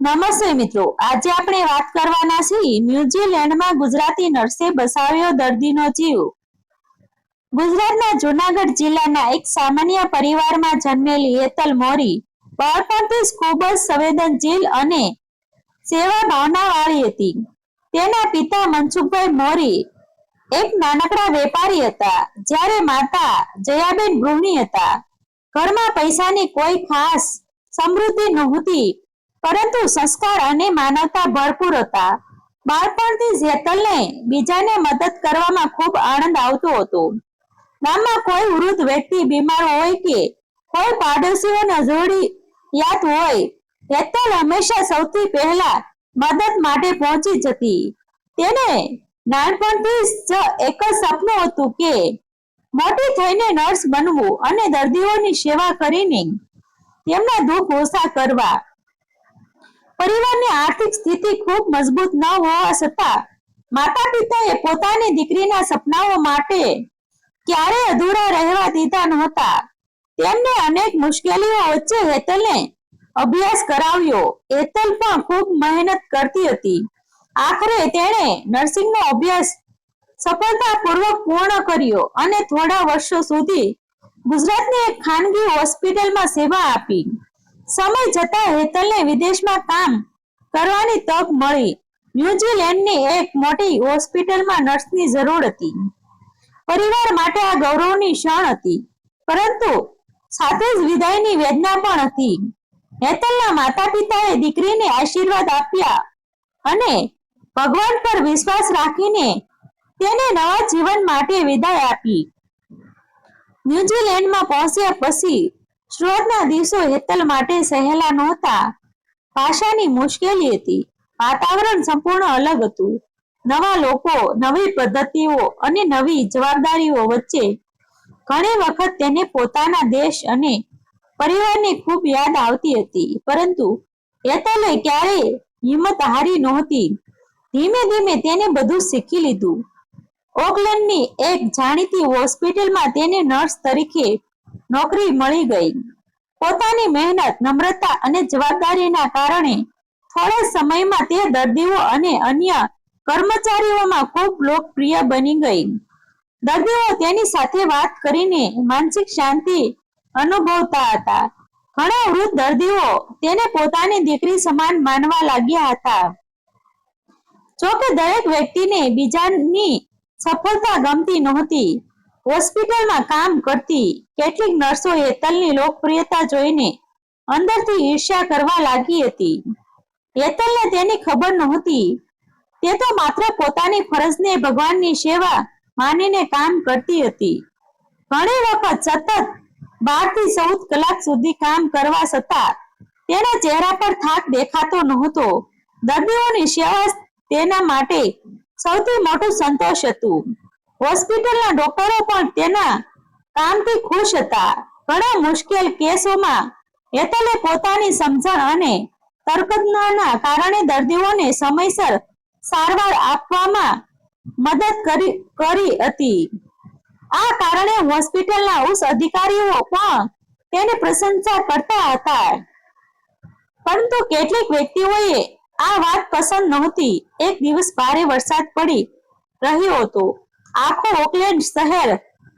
નમસ્તે મિત્રો, આજે આપણે વાત કરવાના છીએ ન્યુઝીલેન્ડમાં ગુજરાતી નર્સે બચાવ્યો દર્દીનો જીવ. ગુજરાતના જૂનાગઢ જિલ્લાના એક સામાન્ય પરિવારમાં જન્મેલી હેતલ મોરી બાળપણથી જ ખૂબ જ સંવેદનશીલ અને સેવા ભાવનાવાળી હતી. તેના પિતા મનસુખભાઈ મોરી એક નાનકડા વેપારી હતા, જ્યારે માતા જયાબેન ગૃહિણી હતા. ઘરમાં પૈસાની કોઈ ખાસ સમૃદ્ધિ નહોતી, પરંતુ સંસ્કાર અને માનવતા ભરપૂર હતા. બાળપણથી જ હેતલને બીજાને મદદ કરવામાં ખૂબ આનંદ આવતો હતો. ગામમાં કોઈ વૃદ્ધ વ્યક્તિ બીમાર હોય કે કોઈ પાડોશીઓને જરૂરિયાત હોય, હેતલ હંમેશા સૌથી પહેલા મદદ માટે પહોંચી જતી. તેને નાનપણથી જ એક જ સપનું હતું કે મોટી થઈને નર્સ બનવું અને દર્દીઓની સેવા કરીને તેમના દુઃખ ઓછા કરવા. પરિવારની આર્થિક સ્થિતિ ખૂબ મજબૂત ન હોવા છતાં માતા પિતાએ પોતાની દીકરીના સપનાઓ માટે ક્યારેય અધૂરા રહેવા દીધા નહોતા. તેમને અનેક મુશ્કેલીઓ વચ્ચે હેતલને અભ્યાસ કરાવ્યો. હેતલ પણ ખૂબ મહેનત કરતી હતી. આખરે તેણે નર્સિંગનો અભ્યાસ સફળતાપૂર્વક પૂર્ણ કર્યો અને થોડા વર્ષો સુધી ગુજરાતની એક ખાનગી હોસ્પિટલમાં સેવા આપી. સમય જતાં હેતલને વિદેશમાં કામ કરવાની તક મળી. ન્યુઝીલેન્ડની એક મોટી હોસ્પિટલમાં નર્સની જરૂર હતી. પરિવાર માટે આ ગૌરવની ક્ષણ હતી, પરંતુ સાથે જ વિદાયની વેદના પણ હતી. હેતલના માતા પિતાએ દીકરીને આશીર્વાદ આપ્યા અને ભગવાન પર વિશ્વાસ રાખીને તેને નવા જીવન માટે વિદાય આપી. ન્યુઝીલેન્ડમાં પહોંચ્યા પછી શરૂઆતના દિવસો હેતલ માટે સહેલા નહોતા. ભાષાની મુશ્કેલી હતી, વાતાવરણ સંપૂર્ણ અલગ હતું. નવા લોકો, નવી પદ્ધતિઓ અને નવી જવાબદારીઓ વચ્ચે ઘણી વખત તેને પોતાના દેશ અને પરિવારની ખૂબ યાદ આવતી હતી. પરંતુ હેતલે ક્યારેય હિંમત હારી નહોતી. ધીમે ધીમે તેને બધું શીખી લીધું. ઓકલેન્ડની એક જાણીતી હોસ્પિટલમાં તેને નર્સ તરીકે નોકરી મળી ગઈ. પોતાની મહેનત, નમ્રતા અને જવાબદારીના કારણે થોડા સમયમાં તે દર્દીઓ અને અન્ય કર્મચારીઓમાં ખૂબ લોકપ્રિય બની ગઈ. દર્દીઓ તેની સાથે વાત કરીને માનસિક શાંતિ અનુભવતા હતા. ઘણા વૃદ્ધ દર્દીઓ તેને પોતાની દીકરી સમાન માનવા લાગ્યા હતા. જોકે દરેક વ્યક્તિને બીજાની સફળતા ગમતી નહોતી. હોસ્પિટલમાં કામ કરતી કેટલીક નર્સો હેતલની લોકપ્રિયતા જોઈને અંદરથી ઈર્ષ્યા કરવા લાગી હતી. હેતલને તેની ખબર નહોતી. તે તો માત્ર પોતાની ફરજને ભગવાનની સેવા માનીને કામ કરતી હતી. ઘણી વખત સતત 12 થી 14 કલાક સુધી કામ કરવા છતાં તેના ચહેરા પર થાક દેખાતો નહોતો. દર્દીઓની સેવા તેના માટે સૌથી મોટું સંતોષ હતું. હોસ્પિટલના ડોક્ટરો પણ તેના કામથી ખુશ હતા. ઘણા મુશ્કેલ કેસોમાં હેતલે પોતાની સમજણ અને તર્કના કારણે દર્દીઓને સમયસર સારવાર આપવામાં મદદ કરી હતી. આ કારણે હોસ્પિટલના ઉચ્ચ અધિકારીઓ પણ તેની પ્રશંસા કરતા હતા. પરંતુ કેટલીક વ્યક્તિઓએ આ વાત પસંદ નહોતી. એક દિવસ ભારે વરસાદ પડી રહ્યો હતો. આખું ઓકલેન્ડ શહેર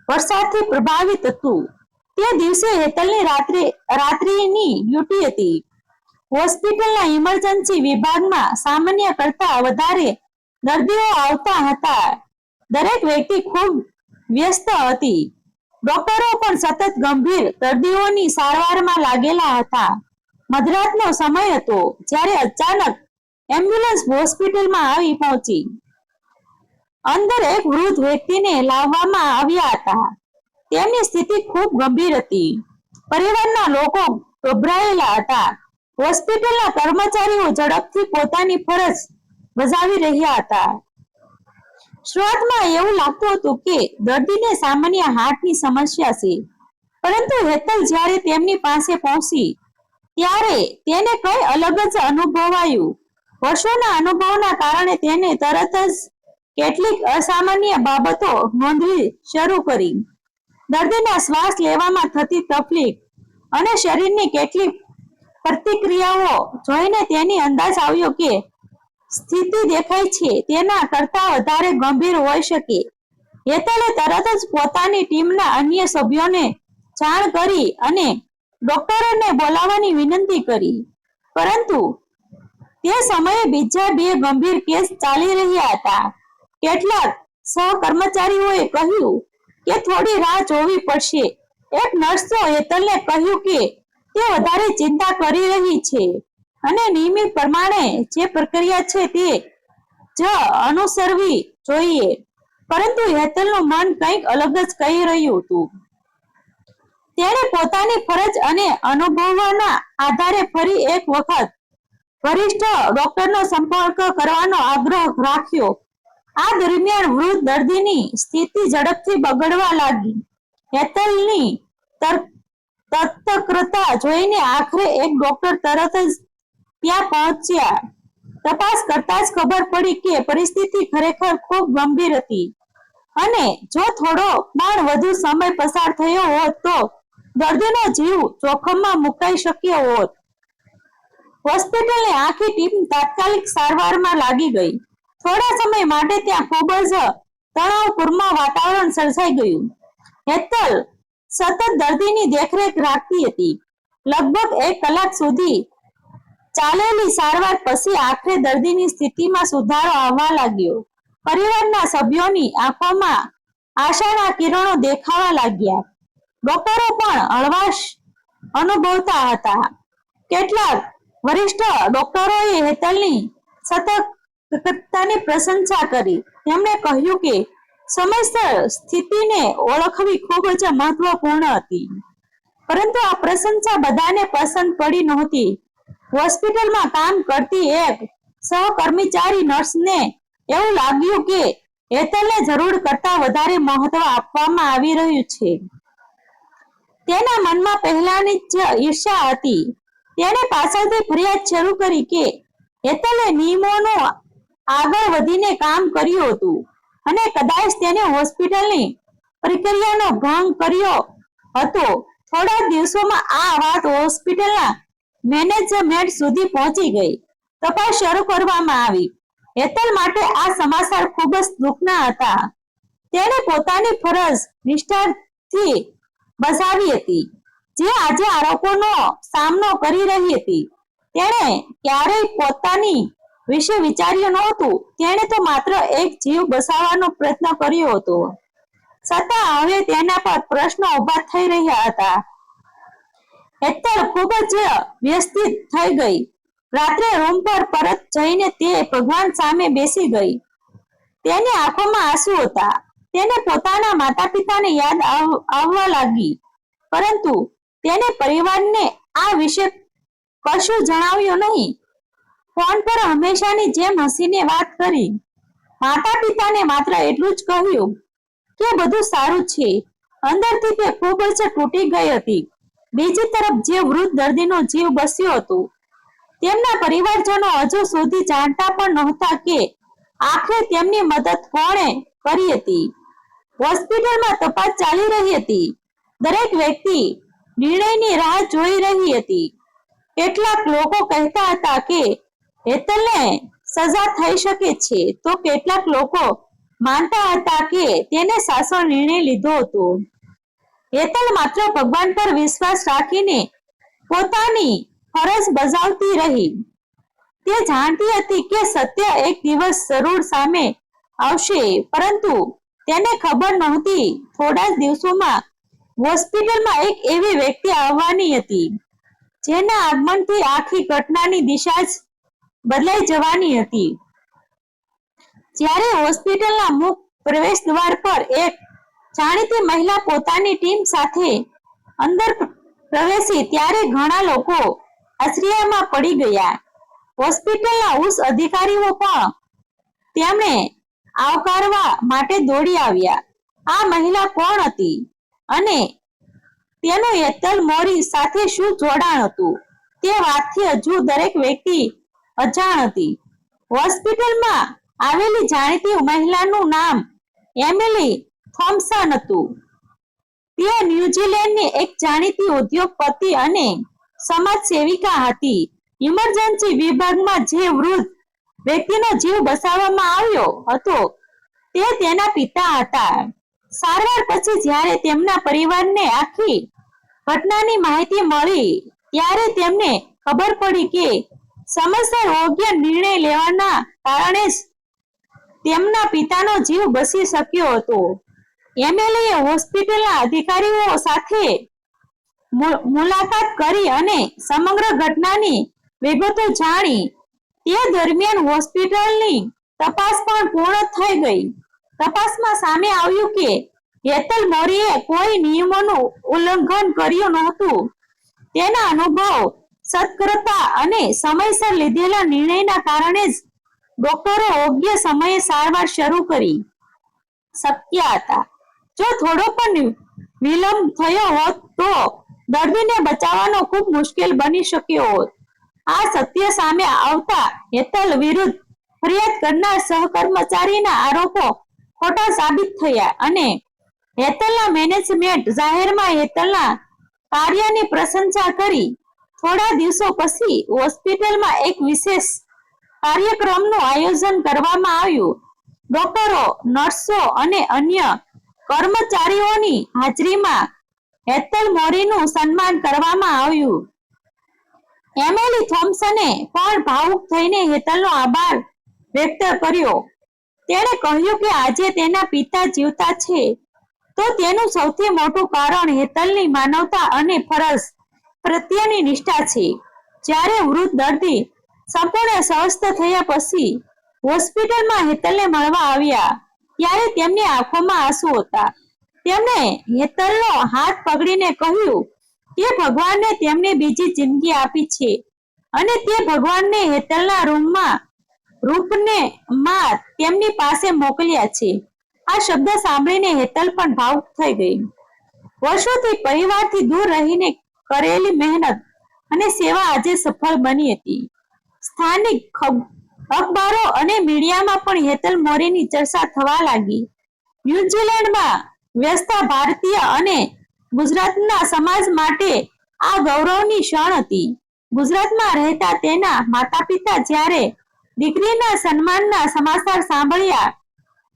વરસાદથી પ્રભાવિત હતું. તે દિવસે હેતલની રાત્રિની ડ્યુટી હતી. હોસ્પિટલના ઇમરજન્સી વિભાગમાં સામાન્ય કરતા વધારે દર્દીઓ આવતા હતા. દરેક વ્યક્તિ ખૂબ વ્યસ્ત હતી. ડોક્ટરો પણ સતત ગંભીર દર્દીઓની સારવારમાં લાગેલા હતા. મધરાતનો સમય હતો જ્યારે અચાનક એમ્બ્યુલન્સ હોસ્પિટલમાં આવી પહોંચી. અંદર એક વૃદ્ધ વ્યક્તિને લાવવામાં આવ્યા હતા. તેમની સ્થિતિ ખૂબ ગંભીર હતી. પરિવારના લોકો ગભરાયેલા હતા. હોસ્પિટલના કર્મચારીઓ ઝડપથી પોતાની ફરજ બજાવી રહ્યા હતા. શરૂઆતમાં એવું લાગતું હતું કે દર્દીને સામાન્ય હાર્ટની સમસ્યા છે, પરંતુ હેતલ જ્યારે તેમની પાસે પહોંચી ત્યારે તેને કંઈ અલગ જ અનુભવાયું. વર્ષોના અનુભવના કારણે તેને તરત જ કેટલીક અસામાન્ય બાબતો નોંધવી શરૂ કરી. દર્દીના શ્વાસ લેવામાં થતી તકલીફ અને શરીરની કેટલીક પ્રતિક્રિયાઓ જોઈને તેની અંદાજ આવ્યો કે સ્થિતિ દેખાય છે તેના કરતા વધારે ગંભીર હોઈ શકે. હેતલે તરત જ પોતાની ટીમના અન્ય સભ્યોને જાણ કરી અને ડોક્ટરોને બોલાવવાની વિનંતી કરી. પરંતુ તે સમયે બીજા 2 ગંભીર કેસ ચાલી રહ્યા હતા. કેટલાક સહકર્મચારીઓએ કહ્યું કે થોડી રાહ જોવી પડશે. એક નર્સે હેતલને કહ્યું કે તે વધારે ચિંતા કરી રહી છે અને નિયમિત પ્રમાણે જે પ્રક્રિયા છે તે જ અનુસરવી જોઈએ. પરંતુ હેતલનું મન કંઈક અલગ જ કહી રહ્યું હતું. તેણે પોતાની ફરજ અને અનુભવના આધારે ફરી એક વખત વરિષ્ઠ ડોક્ટરનો સંપર્ક કરવાનો આગ્રહ રાખ્યો. આ દરમિયાન વૃદ્ધ દર્દીની સ્થિતિ ઝડપથી બગડવા લાગી. હેતલની તત્પરતા જોઈને આખરે એક ડોક્ટર તરત જ ત્યાં પહોંચ્યા. તપાસ કરતા જ ખબર પડી કે પરિસ્થિતિ ખરેખર ખૂબ ગંભીર હતી અને જો થોડો પણ વધુ સમય પસાર થયો હોત તો દર્દીનો જીવ જોખમમાં મુકાઈ શક્યો હોત. હોસ્પિટલની આખી ટીમ તાત્કાલિક સારવારમાં લાગી ગઈ. થોડા સમય માટે ત્યાં ખૂબ જ તણાવપૂર્ણ વાતાવરણ સર્જાઈ ગયું. હેતલ સતત દર્દીની દેખરેખ રાખતી હતી. લગભગ 1 કલાક સુધી ચાલેલી સારવાર પછી આખરે દર્દીની સ્થિતિમાં સુધારો આવવા લાગ્યો. પરિવારના સભ્યોની આંખોમાં આશાના કિરણો દેખાવા લાગ્યા. ડોક્ટરો પણ હળવાશ અનુભવતા હતા. કેટલાક વરિષ્ઠ ડોક્ટરોએ હેતલની સતર્કતાની પ્રશંસા કરી. તેમણે કહ્યું કે સમયસર સ્થિતિને ઓળખવી ખૂબ જ મહત્વપૂર્ણ હતી. પરંતુ આ પ્રશંસા બધાને પસંદ પડી નહોતી. હોસ્પિટલમાં કામ કરતી એક સહકર્મચારી નર્સને એવું લાગ્યું કે હેતલને જરૂર કરતાં વધારે મહત્વ આપવામાં આવી રહ્યું છે. તેના મનમાં પહેલાની જ ઈર્ષ્યા હતી. તેણે પાછળથી ફરિયાદ શરૂ કરી કે હેતલે નિયમોનું આગળ વધીને કામ કર્યું હતું અને કદાચ તેને હોસ્પિટલની પ્રક્રિયાનો ભંગ કર્યો હતો. થોડા દિવસોમાં આ વાત હોસ્પિટલના મેનેજમેન્ટ સુધી પહોંચી ગઈ. તપાસ શરૂ કરવામાં આવી. હેતલ માટે આ સમાચાર ખૂબ જ દુઃખના હતા. તેણે પોતાની ફરજ નિષ્ઠાથી બજાવી હતી, જે આજે આરોપોનો સામનો કરી રહી હતી. તેણે ક્યારેય પોતાની વિશે વિચાર્યું નહોતું. તેણે તો માત્ર એક જીવ બચાવવાનો પ્રયત્ન કર્યો હતો. છતાં હવે તેના પર પ્રશ્નો ઊભા થઈ રહ્યા હતા. હેતલ ખૂબ જ વ્યસ્ત થઈ ગઈ. રાત્રે રૂમ પર પરત જઈને તે ભગવાન સામે બેસી ગઈ. તેની આંખોમાં આંસુ હતા. તેને પોતાના માતા-પિતાને યાદ આવવા લાગી. પરંતુ તેને પરિવારને આ વિશે કશું જણાવ્યું નહીં. ફોન પર હંમેશાની જેમ હસીને વાત કરી. માતા-પિતાને માત્ર એટલું જ કહ્યું કે બધું સારું છે. અંદરથી તે ખૂબ જ તૂટી ગઈ હતી. બીજી તરફ જે વૃદ્ધ દર્દીનો જીવ બચ્યો હતો, તેમના પરિવારજનો હજુ સુધી જાણતા પણ નહોતા કે આખરે તેમની મદદ કોણે કરી હતી. હોસ્પિટલમાં તપાસ ચાલી રહી હતી. દરેક વ્યક્તિ નિર્ણયની રાહ જોઈ રહી હતી. કેટલાક લોકો કહેતા હતા કે હેતલને સજા થઈ શકે છે, તો કેટલાક લોકો માનતા હતા કે તેને સાચો નિર્ણય લીધો હતો. હેતલ માત્ર ભગવાન પર વિશ્વાસ રાખીને પોતાની ફરજ બજાવતી રહી. તે જાણતી હતી કે સત્ય એક દિવસ જરૂર સામે આવશે, પરંતુ તેને ખબર નહોતી થોડા જ દિવસોમાં હોસ્પિટલમાં એક એવી વ્યક્તિ આવવાની હતી જેના આગમનથી આખી ઘટનાની દિશા જ બદલાઈ જવાની હતી. જ્યારે હોસ્પિટલના મુખ્ય પ્રવેશ દ્વાર પર એક જાણીતી મહિલા પોતાની ટીમ સાથે અંદર પ્રવેશી ત્યારે ઘણા લોકો આશ્ચર્યમાં પડી ગયા. હોસ્પિટલના ઉચ્ચ અધિકારીઓ પણ તેમને આવકારવા માટે દોડી આવ્યા. આ મહિલા કોણ હતી અને તેનું હેતલ મોરી સાથે શું જોડાણ હતું, તે વાતથી હજુ દરેક વ્યક્તિ અજાણ હતી. હોસ્પિટલમાં આવેલી જાણીતી મહિલાનું નામ એમિલી થોમ્પસન હતું. તે ન્યૂઝીલેન્ડની એક જાણીતી ઉદ્યોગપતિ અને સમાજ સેવિકા હતી. ઇમરજન્સી વિભાગમાં જે વૃદ્ધ વ્યક્તિનો જીવ બચાવવામાં આવ્યો હતો તે તેના પિતા હતા. સારવાર પછી જ્યારે તેમના પરિવારને આખી ઘટનાની માહિતી મળી ત્યારે તેમને ખબર પડી કે સમયસર યોગ્ય નિર્ણય લેવાના કારણે જ તેમના પિતાનો જીવ બચી શક્યો હતો. એમએલએ હોસ્પિટલના અધિકારીઓ સાથે મુલાકાત કરી અને સમગ્ર ઘટનાની વિગતો જાણી. તે દરમિયાન હોસ્પિટલની તપાસ પણ પૂર્ણ થઈ ગઈ. તપાસમાં સામે આવ્યું કે હેતલ મોરીએ કોઈ નિયમોનું ઉલ્લંઘન કર્યું નહોતું. તેના અનુભવ, સતર્કતા અને સમયસર લીધેલા નિર્ણયના કારણે જ ડોક્ટરો યોગ્ય સમયે સારવાર શરૂ કરી શક્યા હતા. જો થોડો પણ વિલંબ થયો હોત તો દર્દીને બચાવવાનો ખૂબ મુશ્કેલ બની શક્યો હોત. આ સત્ય સામે આવતા હેતલ વિરુદ્ધ ફરિયાદ કરનાર સહકર્મચારીના આરોપો ખોટા સાબિત થયા અને હેતલના મેનેજમેન્ટ જાહેરમાં હેતલના કાર્યની પ્રશંસા કરી. થોડા દિવસો પછી હોસ્પિટલમાં એક વિશેષ કાર્યક્રમનું આયોજન કરવામાં આવ્યું. ડોક્ટરો, નર્સો અને અન્ય કર્મચારીઓની હાજરીમાં હેતલ મોરીનું સન્માન કરવામાં આવ્યું. એમિલી થોમ્સને પણ ભાવુક થઈને હેતલનો આભાર વ્યક્ત કર્યો. તેણે કહ્યું કે આજે તેના પિતા જીવતા છે તો તેનું સૌથી મોટું કારણ હેતલની માનવતા અને ફરજ પ્રત્યેની નિષ્ઠા છે. જ્યારે વૃદ્ધ દર્દી સંપૂર્ણ સ્વસ્થ થયા પછી હોસ્પિટલમાં હેતલને મળવા આવ્યા ત્યારે તેમની આંખોમાં આંસુ હતા. તેમણે હેતલનો હાથ પકડીને કહ્યું કે ભગવાને તેમને બીજી જિંદગી આપી છે અને તે ભગવાનને હેતલના રૂપને માં તેમની પાસે મોકલ્યા છે. આ શબ્દ સાંભળીને હેતલ પણ ભાવુક થઈ ગઈ. વર્ષોથી પરિવારથી દૂર રહીને કરેલી મહેનત અને સેવા આજે સફળ બની હતી. સ્થાનિક અખબારો અને મીડિયામાં પણ હેતલ મોરીની ચર્ચા થવા લાગી. ન્યુઝીલેન્ડમાં વસતા ભારતીય અને ગુજરાતના સમાજ માટે આ ગૌરવની ક્ષણ હતી. ગુજરાતમાં રહેતા તેના માતા-પિતા જ્યારે દીકરીના સન્માનના સમાચાર સાંભળ્યા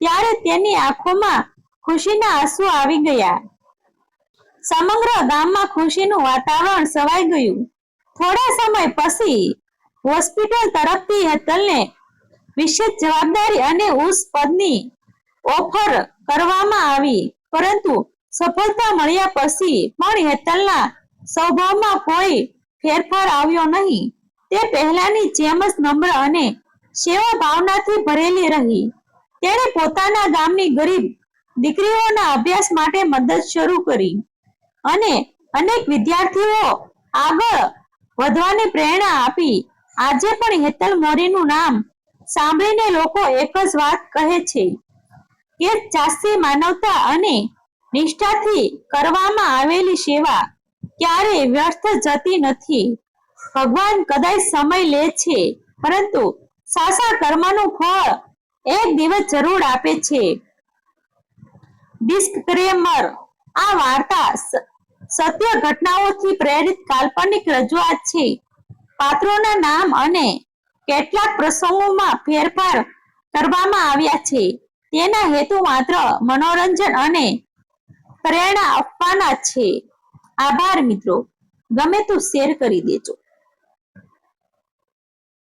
ત્યારે તેની આંખોમાં ખુશીના આંસુ આવી ગયા. સમગ્ર ગામમાં ખુશીનું વાતાવરણ છવાઈ ગયું. થોડા સમય પછી હોસ્પિટલ તરફથી હેતલને વિશેષ જવાબદારી અને ઉચ્ચ પદની ઓફર કરવામાં આવી. પરંતુ સફળતા મળ્યા પછી પણ હેતલના સ્વભાવમાં કોઈ ફેરફાર આવ્યો નહીં. તે પહેલાની જેમ જ નમ્ર અને સેવા ભાવનાથી ભરેલી રહી. તેણે પોતાના ગામની ગરીબ દીકરીઓના અભ્યાસ માટે મદદ શરૂ કરી અને અનેક વિદ્યાર્થીઓ આગળ વધવાની પ્રેરણા આપી. આજે પણ હેતલ મોરીનું નામ સાંભળીને લોકો એક જ વાત કહે છે કે સાચી માનવતા અને નિષ્ઠાથી કરવામાં આવેલી સેવા ક્યારેય વ્યર્થ જતી નથી. ભગવાન કદાચ સમય લે છે પરંતુ સાચા કર્મનું ફળ એક દિવસ જરૂર આપે છે. ડિસ્ક્લેમર: આ વાર્તા સત્ય ઘટનાઓથી પ્રેરિત કાલ્પનિક રજૂઆત છે. પાત્રોના નામ અને કેટલાક પ્રસંગોમાં ફેરફાર કરવામાં આવ્યા છે. તેના હેતુ માત્ર મનોરંજન અને પ્રેરણા આપવાના છે. આભાર મિત્રો. ગમે તો શેર કરી દેજો.